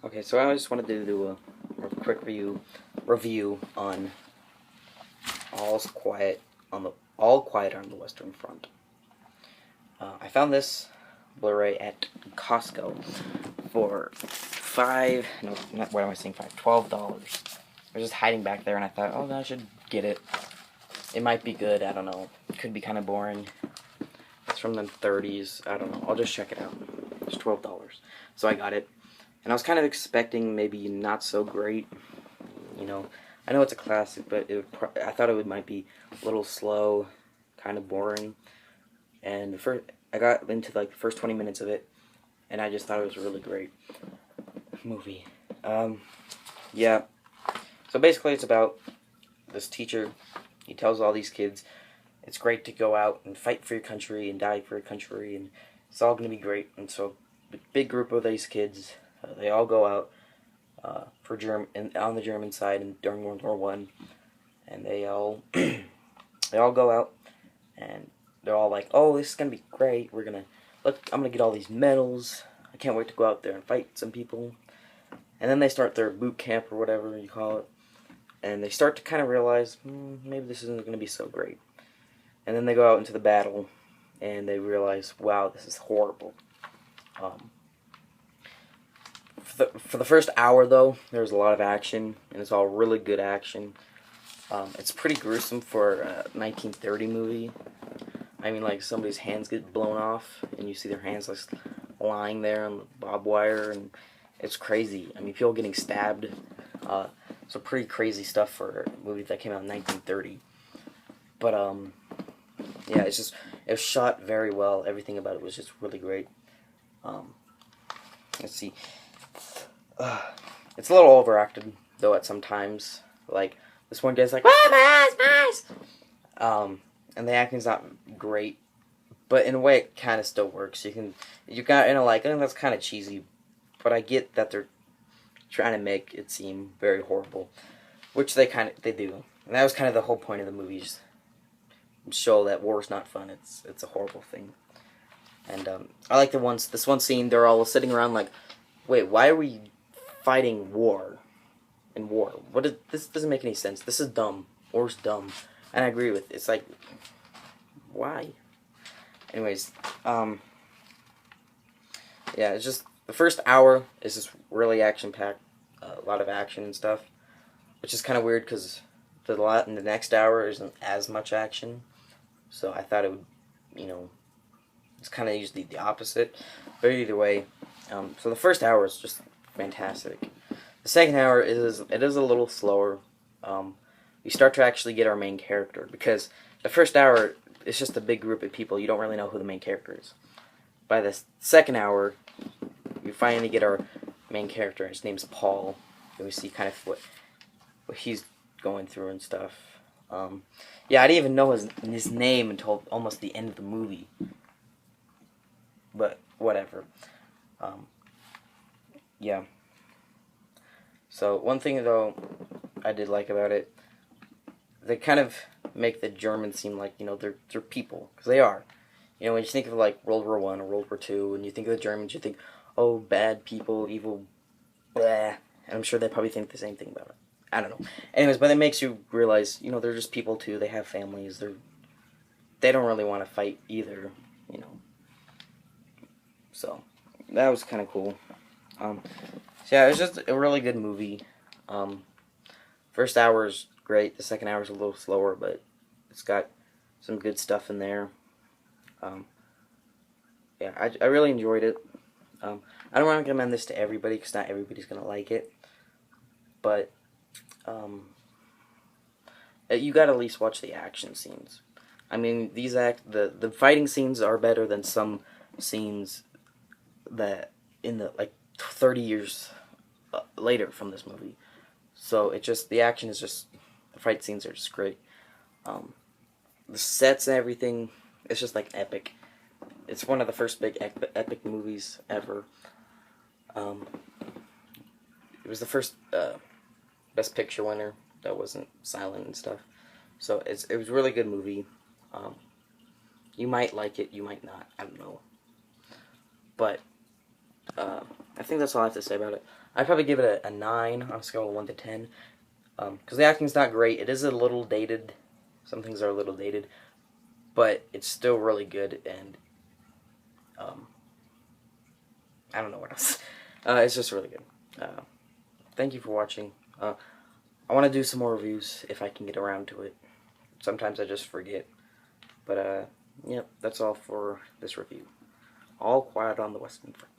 Okay, so I just wanted to do a quick review on All Quiet on the Western Front. I found this Blu-ray at Costco for what am I saying? $12. I was just hiding back there, and I thought, oh, I should get it. It might be good. I don't know. It could be kind of boring. It's from the 30s. I don't know. I'll just check it out. It's $12, so I got it. And I was kind of expecting maybe not so great. I know it's a classic, but I thought might be a little slow, kind of boring. And I got into like the first 20 minutes of it, and I just thought it was a really great movie. Yeah. So basically, it's about this teacher. He tells all these kids it's great to go out and fight for your country and die for your country, and it's all going to be great. And so, a big group of these kids, they all go out on the German side and during World War One, and they all they all go out, and they're all like, "Oh, this is gonna be great. I'm gonna get all these medals. I can't wait to go out there and fight some people." And then they start their boot camp or whatever you call it, and they start to kind of realize maybe this isn't gonna be so great. And then they go out into the battle, and they realize, wow, this is horrible. For the first hour, though, there's a lot of action, and it's all really good action. It's pretty gruesome for a 1930 movie. I mean, like, somebody's hands get blown off, and you see their hands just lying there on the barbed wire, and it's crazy. I mean, people getting stabbed. So pretty crazy stuff for a movie that came out in 1930. But, yeah, it was shot very well. Everything about it was just really great. Let's see. It's a little overacted, though, at some times. Like, this one guy's like, "Ah, my eyes!" And the acting's not great, but in a way, it kind of still works. You got, like, I think that's kind of cheesy, but I get that they're trying to make it seem very horrible, which they do. And that was kind of the whole point of the movies. Show that war's not fun. It's a horrible thing. And I like this one scene. They're all sitting around like, wait, why are we fighting war? This doesn't make any sense. This is dumb. War's dumb. And I agree with it. It's like, why? Anyways, yeah, it's just the first hour is just really action packed, a lot of action and stuff, which is kind of weird because the next hour isn't as much action. So I thought it would, it's kind of usually the opposite. But either way, so the first hour is just fantastic. The second hour is a little slower. We start to actually get our main character, because the first hour is just a big group of people. You don't really know who the main character is. By the second hour, we finally get our main character. His name's Paul, and we see kind of what he's going through and stuff. Yeah, I didn't even know his name until almost the end of the movie. But whatever. Yeah. So one thing though I did like about it, they kind of make the Germans seem like they're people, because they are. When you think of like World War I or World War II, and you think of the Germans, you think, oh, bad people, evil, blah. And I'm sure they probably think the same thing about it. I don't know. Anyways, but it makes you realize, they're just people too. They have families. They don't really want to fight either, So that was kind of cool. So yeah, it was just a really good movie. First hour is great. The second hour is a little slower, but it's got some good stuff in there. Yeah, I really enjoyed it. I don't want to recommend this to everybody, because not everybody's gonna like it. But you gotta at least watch the action scenes. I mean, the fighting scenes are better than some scenes that in the 30 years later from this movie. So the action is just, the fight scenes are just great. The sets and everything, it's just like epic. It's one of the first big epic movies ever. It was the first Best Picture winner that wasn't silent and stuff. So it was a really good movie. You might like it, you might not. I don't know. But I think that's all I have to say about it. I'd probably give it a 9 on a scale of 1 to 10. Because the acting's not great. It is a little dated. Some things are a little dated. But it's still really good, and I don't know what else. It's just really good. Thank you for watching. I want to do some more reviews if I can get around to it. Sometimes I just forget. But, yep, that's all for this review. All Quiet on the Western Front.